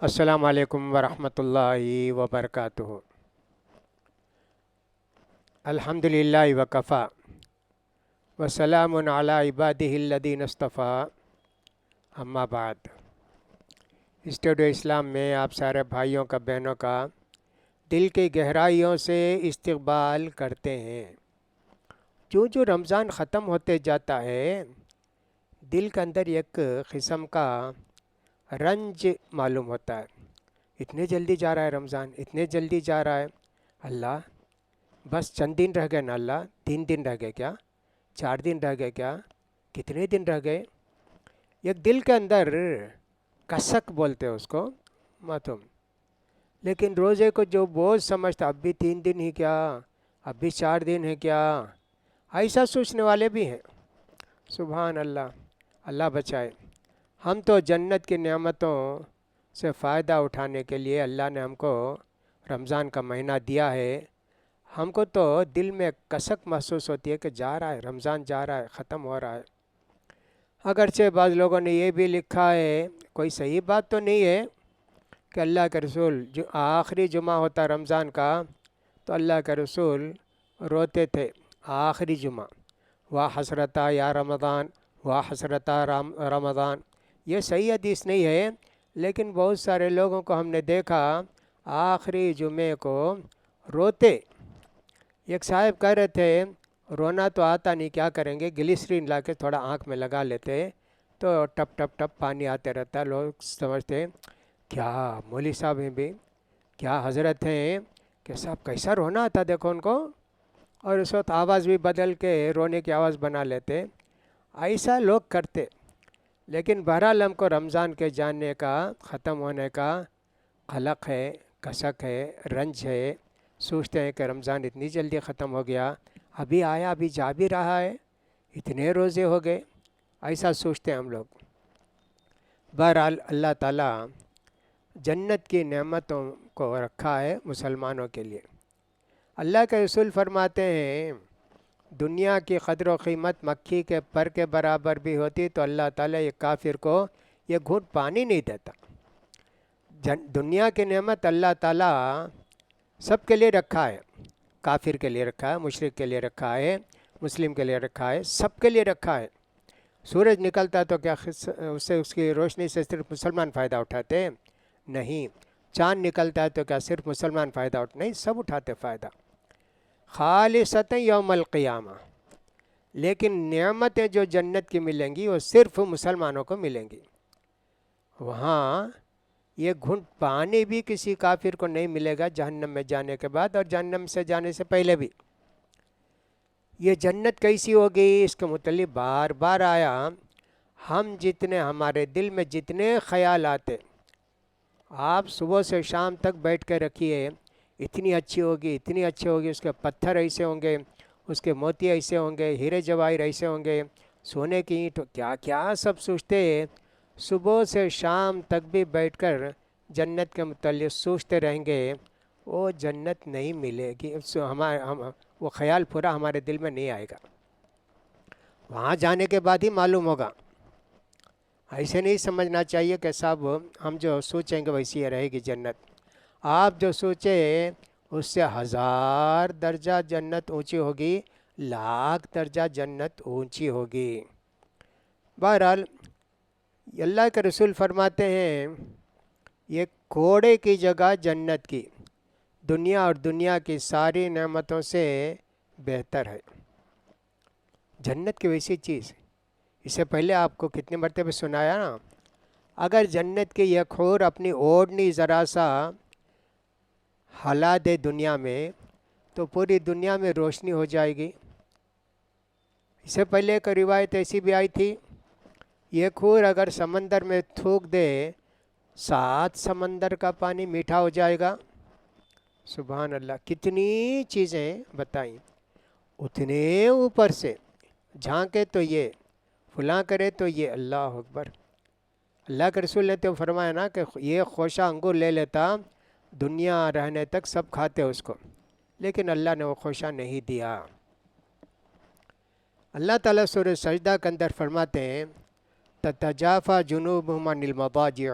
السلام علیکم ورحمۃ اللہ وبرکاتہ۔ الحمد للہ وکفا وسلام علی عبادہ الذین اصطفیٰ، اما بعد۔ اسٹوڈیو اسلام میں آپ سارے بھائیوں کا بہنوں کا دل کی گہرائیوں سے استقبال کرتے ہیں۔ جو رمضان ختم ہوتے جاتا ہے، دل کے اندر ایک قسم کا رنج معلوم ہوتا ہے۔ اتنے جلدی جا رہا ہے رمضان، اتنے جلدی جا رہا ہے اللہ، بس چند دن رہ گئے نا اللہ، 3 دن رہ گئے کیا، 4 دن رہ گئے کیا، کتنے دن رہ گئے؟ ایک دل کے اندر کسک بولتے اس کو معلوم، لیکن روزے کو جو بوجھ سمجھتا، اب بھی 3 دن ہی کیا، اب بھی 4 دن ہے کیا، ایسا سوچنے والے بھی ہیں۔ سبحان اللہ، اللہ بچائے۔ ہم تو جنت کی نعمتوں سے فائدہ اٹھانے کے لیے اللہ نے ہم کو رمضان کا مہینہ دیا ہے۔ ہم کو تو دل میں کسک محسوس ہوتی ہے کہ جا رہا ہے رمضان، جا رہا ہے، ختم ہو رہا ہے۔ اگرچہ بعض لوگوں نے یہ بھی لکھا ہے، کوئی صحیح بات تو نہیں ہے، کہ اللہ کے رسول جو آخری جمعہ ہوتا رمضان کا تو اللہ کے رسول روتے تھے آخری جمعہ، وا حسرتا یا رمضان، وا حسرتا رمضان۔ یہ صحیح حدیث نہیں ہے، لیکن بہت سارے لوگوں کو ہم نے دیکھا آخری جمعے کو روتے۔ ایک صاحب کہہ رہے تھے رونا تو آتا نہیں، کیا کریں گے، گلیسرین لا کے تھوڑا آنکھ میں لگا لیتے تو ٹپ ٹپ ٹپ پانی آتے رہتا۔ لوگ سمجھتے کیا مولوی صاحب ہیں بھی، کیا حضرت ہیں کہ صاحب کیسا رونا آتا دیکھو ان کو، اور اس وقت آواز بھی بدل کے رونے کی آواز بنا لیتے۔ ایسا لوگ کرتے، لیکن بہرحال ہم کو رمضان کے جاننے کا، ختم ہونے کا قلق ہے، کسک ہے، رنج ہے۔ سوچتے ہیں کہ رمضان اتنی جلدی ختم ہو گیا، ابھی آیا، ابھی جا بھی رہا ہے، اتنے روزے ہو گئے، ایسا سوچتے ہیں ہم لوگ۔ بہرحال اللہ تعالیٰ جنت کی نعمتوں کو رکھا ہے مسلمانوں کے لیے۔ اللہ کے رسول فرماتے ہیں دنیا کی قدر و قیمت مکھی کے پر کے برابر بھی ہوتی تو اللہ تعالیٰ یہ کافر کو یہ گھونٹ پانی نہیں دیتا۔ دنیا کی نعمت اللہ تعالیٰ سب کے لیے رکھا ہے، کافر کے لیے رکھا ہے، مشرک کے لیے رکھا ہے، مسلم کے لیے رکھا ہے، سب کے لیے رکھا ہے۔ سورج نکلتا ہے تو کیا اس کی روشنی سے صرف مسلمان فائدہ اٹھاتے ہیں؟ نہیں۔ چاند نکلتا ہے تو کیا صرف مسلمان فائدہ نہیں، سب اٹھاتے فائدہ۔ خالصتاً یوم القیامہ، لیکن نعمتیں جو جنت کی ملیں گی وہ صرف مسلمانوں کو ملیں گی۔ وہاں یہ گھنٹ پانی بھی کسی کافر کو نہیں ملے گا جہنم میں جانے کے بعد، اور جہنم سے جانے سے پہلے بھی۔ یہ جنت کیسی ہوگی اس کے متعلق بار بار آیا۔ ہم جتنے، ہمارے دل میں جتنے خیال آتے، آپ صبح سے شام تک بیٹھ کے رکھیے، اتنی اچھی ہوگی، اتنی اچھی ہوگی، اس کے پتھر ایسے ہوں گے، اس کے موتی ایسے ہوں گے، ہیرے جواہر ایسے ہوں گے، سونے کی اینٹ، کیا کیا سب سوچتے، صبح سے شام تک بھی بیٹھ کر جنت کے متعلق سوچتے رہیں گے، وہ جنت نہیں ملے گی، وہ خیال پورا ہمارے دل میں نہیں آئے گا۔ وہاں جانے کے بعد ہی معلوم ہوگا۔ ایسے نہیں سمجھنا چاہیے کہ صاحب ہم جو سوچیں گے ویسی ہی رہے گی جنت۔ آپ جو سوچیں اس سے 1000 درجہ جنت اونچی ہوگی، 1,00,000 درجہ جنت اونچی ہوگی۔ بہرحال اللہ کے رسول فرماتے ہیں یہ کوڑے کی جگہ جنت کی، دنیا اور دنیا کی ساری نعمتوں سے بہتر ہے۔ جنت کی ویسی چیز، اس سے پہلے آپ کو کتنے مرتبہ سنایا نا، اگر جنت کی یہ حور اپنی اوڑھنی ذرا سا ہلا دے دنیا میں تو پوری دنیا میں روشنی ہو جائے گی۔ اس سے پہلے ایک روایت ایسی بھی آئی تھی، یہ حور اگر سمندر میں تھوک دے 7 سمندر کا پانی میٹھا ہو جائے گا۔ سبحان اللہ، کتنی چیزیں بتائیں، اتنے اوپر سے جھانکے تو یہ، فلاں کرے تو یہ، اللہ اکبر۔ اللہ کے رسول نے تو فرمایا نا کہ یہ خوشہ انگور لے لیتا، دنیا رہنے تک سب کھاتے اس کو، لیکن اللہ نے وہ خوشہ نہیں دیا۔ اللہ تعالیٰ سورہ سجدہ کے اندر فرماتے ہیں تتجافی جنوبہم عن المضاجع،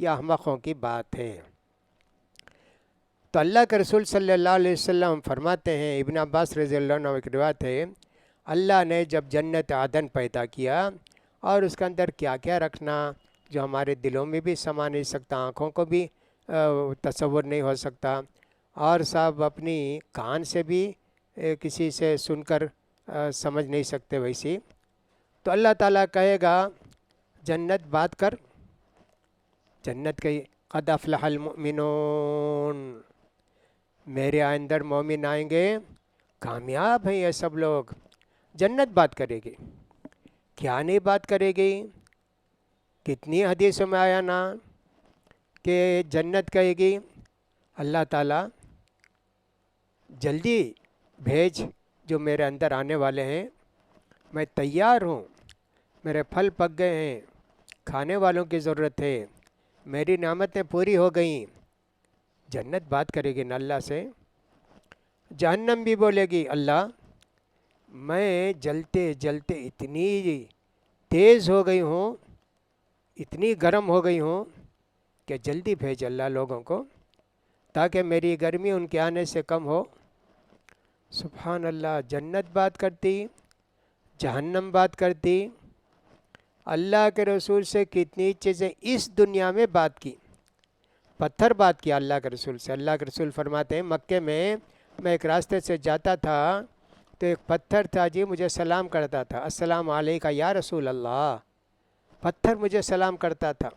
یہ احمقوں کی بات ہے۔ تو اللہ کے رسول صلی اللہ علیہ وسلم فرماتے ہیں، ابن عباس رضی اللہ عنہ ایک روایت ہے، اللہ نے جب جنت عدن پیدا کیا اور اس کے اندر کیا کیا رکھنا جو ہمارے دلوں میں بھی سما نہیں سکتا، آنکھوں کو بھی تصور نہیں ہو سکتا، اور صاحب اپنی کان سے بھی کسی سے سن کر سمجھ نہیں سکتے ویسی، تو اللہ تعالیٰ کہے گا جنت بات کر، جنت کی قد افلح المؤمنون، میرے اندر مومن آئیں گے، کامیاب ہیں یہ سب لوگ، جنت بات کرے گی، کیا نہیں بات کرے گی؟ کتنی حدیثوں میں آیا نا کہ جنت کہے گی اللہ تعالیٰ جلدی بھیج جو میرے اندر آنے والے ہیں، میں تیار ہوں، میرے پھل پک گئے ہیں، کھانے والوں کی ضرورت ہے، میری نعمتیں پوری ہو گئیں، جنت بات کرے گی نا اللہ سے۔ جہنم بھی بولے گی اللہ میں جلتے جلتے اتنی تیز ہو گئی ہوں، اتنی گرم ہو گئی ہوں کہ جلدی بھیج اللہ لوگوں کو تاکہ میری گرمی ان کے آنے سے کم ہو۔ سبحان اللہ، جنت بات کرتی، جہنم بات کرتی، اللہ کے رسول سے کتنی چیزیں اس دنیا میں بات کی، پتھر بات کیا اللہ کے رسول سے۔ اللہ کے رسول فرماتے ہیں مکے میں ایک راستے سے جاتا تھا تو ایک پتھر تھا جی مجھے سلام کرتا تھا، السلام علیکہ یا رسول اللہ، پتھر مجھے سلام کرتا تھا۔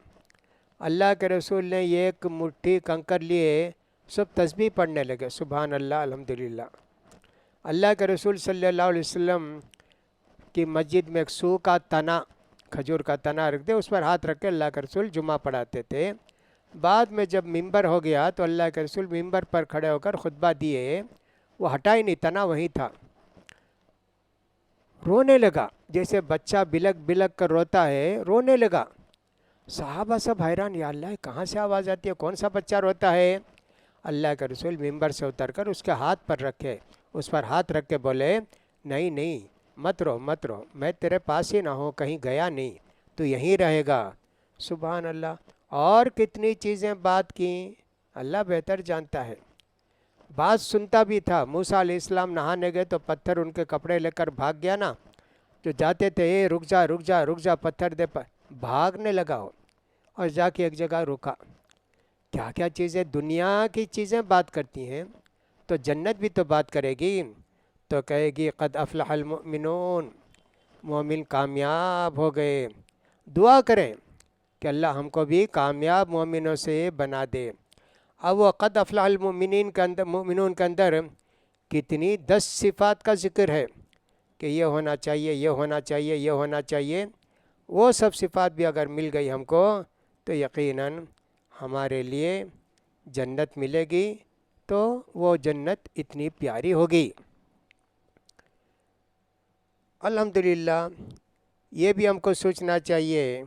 اللہ کے رسول نے ایک مٹھی کنکر لیے، سب تسبیح پڑھنے لگے، سبحان اللہ الحمدللہ۔ اللہ کے رسول صلی اللہ علیہ وسلم کی مسجد میں ایک سو کا تنا، کھجور کا تنا رکھ دے، اس پر ہاتھ رکھ کے اللہ کے رسول جمعہ پڑھاتے تھے۔ بعد میں جب ممبر ہو گیا تو اللہ کے رسول ممبر پر کھڑے ہو کر خطبہ دیے، وہ ہٹا ہی نہیں، تنا وہیں تھا، رونے لگا جیسے بچہ بلک بلک کر روتا ہے، رونے لگا۔ صحابہ سب حیران، یا اللہ کہاں سے آواز آتی ہے، کون سا بچہ روتا ہے؟ اللہ کے رسول ممبر سے اتر کر اس کے ہاتھ پر رکھے، اس پر ہاتھ رکھ کے بولے نہیں نہیں مت رو مت رو، میں تیرے پاس ہی نہ ہوں، کہیں گیا نہیں، تو یہیں رہے گا۔ سبحان اللہ، اور کتنی چیزیں بات کیں، اللہ بہتر جانتا ہے۔ بات سنتا بھی تھا، موسیٰ علیہ السلام نہانے گئے تو پتھر ان کے کپڑے لے کر بھاگ گیا نا، جو جاتے تھے اے رک جا رک جا رک جا، پتھر دے بھاگنے لگا ہو اور جا کے ایک جگہ رکا۔ کیا کیا چیزیں، دنیا کی چیزیں بات کرتی ہیں، تو جنت بھی تو بات کرے گی، تو کہے گی قد افلح المؤمنون، مومن کامیاب ہو گئے۔ دعا کریں کہ اللہ ہم کو بھی کامیاب مومنوں سے بنا دے۔ اب وہ قد افلح المؤمنین کے اندر، مومنون کے اندر کتنی 10 صفات کا ذکر ہے کہ یہ ہونا چاہیے، یہ ہونا چاہیے، یہ ہونا چاہیے، وہ سب صفات بھی اگر مل گئی ہم کو تو یقیناً ہمارے لیے جنت ملے گی، تو وہ جنت اتنی پیاری ہوگی۔ الحمدللہ یہ بھی ہم کو سوچنا چاہیے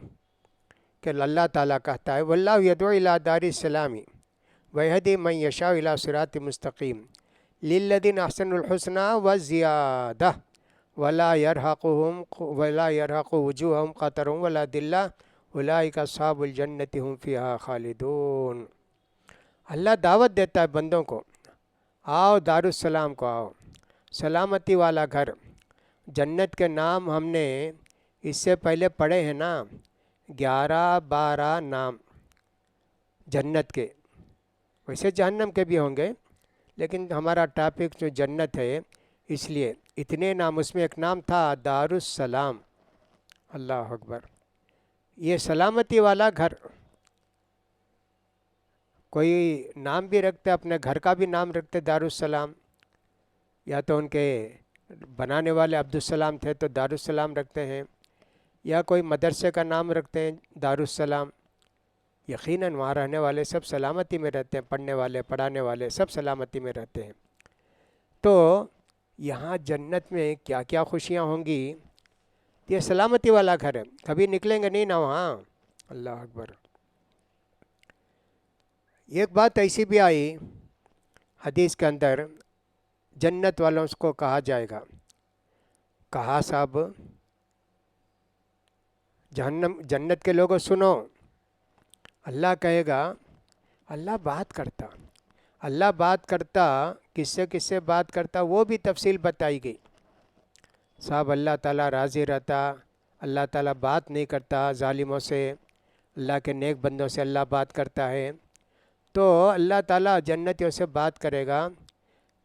کہ اللہ تعالیٰ کہتا ہے واللہ یدعو الی دار السلام ویہدی من یشاء الی صراط مستقیم للذین احسنوا الحسنی وزیادہ ولا یرہق وجوہہم قتر ولا ذلہ اولئک اصحاب الجنۃ ھم فیہا خالدون۔ اللہ دعوت دیتا ہے بندوں کو، آؤ دار السلام کو آؤ، سلامتی والا گھر۔ جنت کے نام ہم نے اس سے پہلے پڑھے ہیں نا، 11-12 نام جنت کے، ویسے جہنم کے بھی ہوں گے لیکن ہمارا ٹاپک جو جنت ہے اس لیے اتنے نام، اس میں ایک نام تھا دار السلام۔ اللہ اکبر، یہ سلامتی والا گھر۔ کوئی نام بھی رکھتے، اپنے گھر کا بھی نام رکھتے دار السلام، یا تو ان کے بنانے والے عبدالسلام تھے تو دار السلام رکھتے ہیں، یا کوئی مدرسے کا نام رکھتے ہیں دار السلام۔ یقیناً وہاں رہنے والے سب سلامتی میں رہتے ہیں، پڑھنے والے پڑھانے والے سب سلامتی میں رہتے ہیں۔ تو یہاں جنت میں کیا کیا خوشیاں ہوں گی، یہ سلامتی والا گھر ہے، کبھی نکلیں گے نہیں نا وہاں۔ اللہ اکبر۔ ایک بات ایسی بھی آئی حدیث کے اندر، جنت والوں کو کہا جائے گا، کہا صاحب جنت کے لوگوں سنو، اللہ کہے گا اللہ بات کرتا کس سے بات کرتا وہ بھی تفصیل بتائی گئی. صاحب اللہ تعالیٰ راضی رہتا، اللہ تعالیٰ بات نہیں کرتا ظالموں سے، اللہ کے نیک بندوں سے اللہ بات کرتا ہے. تو اللہ تعالیٰ جنتیوں سے بات کرے گا،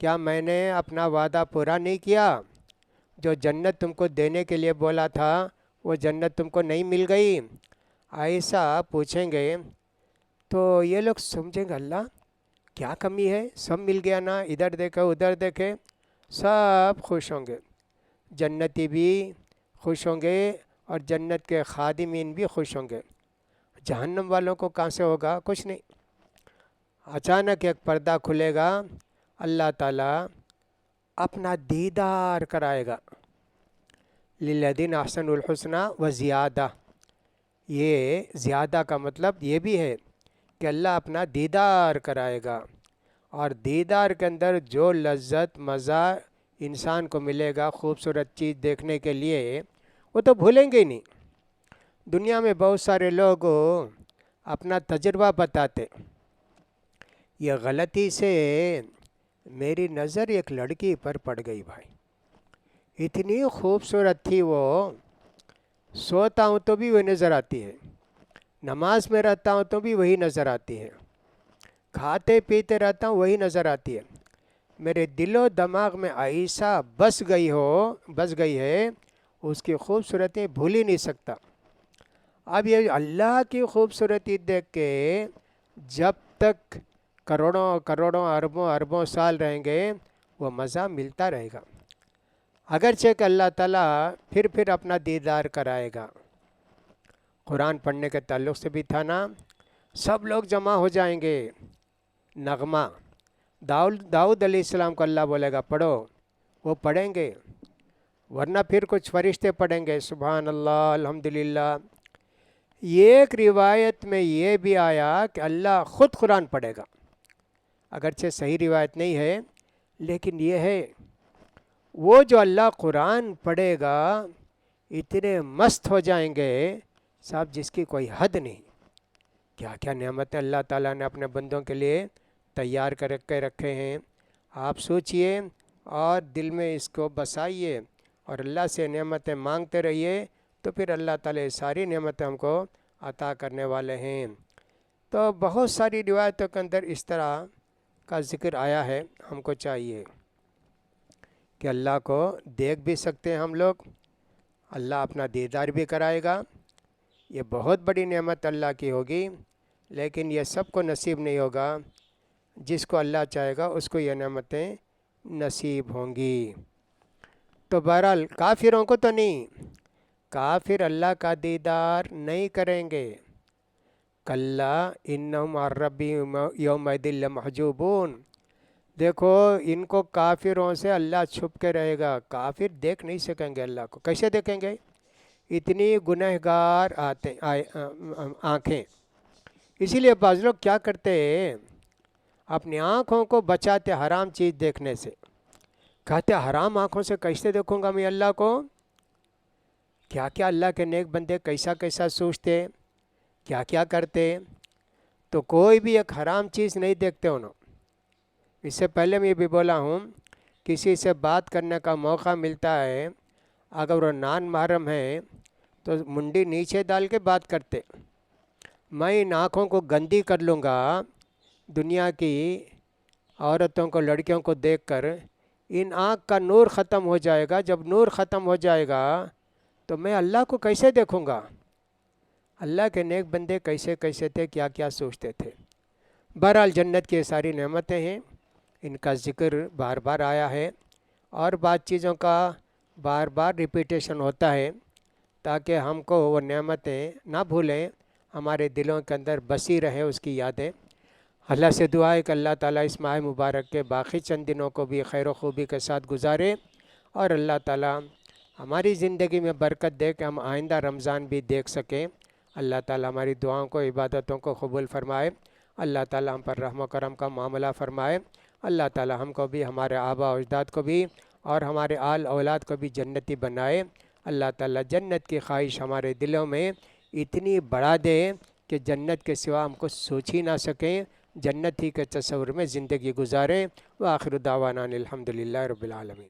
کیا میں نے اپنا وعدہ پورا نہیں کیا؟ جو جنت تم کو دینے کے لیے بولا تھا وہ جنت تم کو نہیں مل گئی؟ ایسا پوچھیں گے تو یہ لوگ سمجھیں گے اللہ کیا کمی ہے، سب مل گیا نا، ادھر دیکھے ادھر دیکھے، سب خوش ہوں گے. جنتی بھی خوش ہوں گے اور جنت کے خادمین بھی خوش ہوں گے. جہنم والوں کو کہاں سے ہوگا؟ کچھ نہیں. اچانک ایک پردہ کھلے گا، اللہ تعالیٰ اپنا دیدار کرائے گا. للذین احسنوا الحسنی و زیادہ. یہ زیادہ کا مطلب یہ بھی ہے کہ اللہ اپنا دیدار کرائے گا، اور دیدار کے اندر جو لذت مزہ انسان کو ملے گا خوبصورت چیز دیکھنے کے لیے وہ تو بھولیں گے ہی نہیں. دنیا میں بہت سارے لوگ اپنا تجربہ بتاتے، یہ غلطی سے میری نظر ایک لڑکی پر پڑ گئی بھائی، اتنی خوبصورت تھی وہ، سوتا ہوں تو بھی وہی نظر آتی ہے، نماز میں رہتا ہوں تو بھی وہی نظر آتی ہے، کھاتے پیتے رہتا ہوں وہی نظر آتی ہے. میرے دل و دماغ میں ایسا بس گئی ہے اس کی خوبصورتی بھول ہی نہیں سکتا. اب یہ اللہ کی خوبصورتی دیکھ کے جب تک کروڑوں اربوں سال رہیں گے وہ مزہ ملتا رہے گا. اگرچہ کہ اللہ تعالیٰ پھر اپنا دیدار کرائے گا. قرآن پڑھنے کے تعلق سے بھی تھا نا، سب لوگ جمع ہو جائیں گے. نغمہ داؤد علیہ السلام کو اللہ بولے گا پڑھو، وہ پڑھیں گے، ورنہ پھر کچھ فرشتے پڑھیں گے سبحان اللہ الحمدللہ. ایک روایت میں یہ بھی آیا کہ اللہ خود قرآن پڑھے گا، اگرچہ صحیح روایت نہیں ہے لیکن یہ ہے وہ جو اللہ قرآن پڑھے گا اتنے مست ہو جائیں گے صاحب جس کی کوئی حد نہیں. کیا کیا نعمتیں اللہ تعالیٰ نے اپنے بندوں کے لیے تیار کر کے رکھے ہیں. آپ سوچئے اور دل میں اس کو بسائیے اور اللہ سے نعمتیں مانگتے رہیے تو پھر اللہ تعالیٰ ساری نعمتیں ہم کو عطا کرنے والے ہیں. تو بہت ساری روایتوں کے اندر اس طرح کا ذکر آیا ہے. ہم کو چاہیے کہ اللہ کو دیکھ بھی سکتے ہیں ہم لوگ، اللہ اپنا دیدار بھی کرائے گا. یہ بہت بڑی نعمت اللہ کی ہوگی، لیکن یہ سب کو نصیب نہیں ہوگا. جس کو اللہ چاہے گا اس کو یہ نعمتیں نصیب ہوں گی. تو بہرحال کافروں کو تو نہیں، کافر اللہ کا دیدار نہیں کریں گے. کلا انہم عن ربہم یومئذ لمحجوبون. دیکھو ان کو کافروں سے اللہ چھپ کے رہے گا، کافر دیکھ نہیں سکیں گے اللہ کو. کیسے دیکھیں گے؟ اتنی گنہگار آنکھیں. اسی لیے بعض لوگ کیا کرتے ہیں، اپنی آنکھوں کو بچاتے حرام چیز دیکھنے سے. کہتے حرام آنکھوں سے کیسے دیکھوں گا میں اللہ کو؟ کیا کیا اللہ کے نیک بندے کیسا سوچتے، کیا کیا کرتے. تو کوئی بھی ایک حرام چیز نہیں دیکھتے انہوں. اس سے پہلے میں یہ بھی بولا ہوں، کسی سے بات کرنے کا موقع ملتا ہے، اگر وہ نان محرم ہے تو منڈی نیچے ڈال کے بات کرتے. میں ان آنکھوں کو گندی کر لوں گا، دنیا کی عورتوں کو لڑکیوں کو دیکھ کر ان آنکھ کا نور ختم ہو جائے گا. جب نور ختم ہو جائے گا تو میں اللہ کو کیسے دیکھوں گا؟ اللہ کے نیک بندے کیسے تھے، کیا کیا سوچتے تھے. بہرحال جنت کی ساری نعمتیں ہیں، ان کا ذکر بار بار آیا ہے اور بعض چیزوں کا بار بار ریپیٹیشن ہوتا ہے تاکہ ہم کو وہ نعمتیں نہ بھولیں، ہمارے دلوں کے اندر بسی رہے اس کی یادیں. اللہ سے دعا ہے کہ اللہ تعالیٰ اس ماہ مبارک کے باقی چند دنوں کو بھی خیر و خوبی کے ساتھ گزارے، اور اللہ تعالیٰ ہماری زندگی میں برکت دے کہ ہم آئندہ رمضان بھی دیکھ سکیں. اللہ تعالیٰ ہماری دعاؤں کو عبادتوں کو قبول فرمائے. اللہ تعالیٰ ہم پر رحم و کرم کا معاملہ فرمائے. اللہ تعالیٰ ہم کو بھی، ہمارے آبا و اجداد کو بھی اور ہمارے آل اولاد کو بھی جنتی بنائے. اللہ تعالیٰ جنت کی خواہش ہمارے دلوں میں اتنی بڑھا دے کہ جنت کے سوا ہم کو سوچ ہی نہ سکیں، جنت ہی کے تصور میں زندگی گزاریں۔ وآخر دعوانا الحمدللہ رب العالمین۔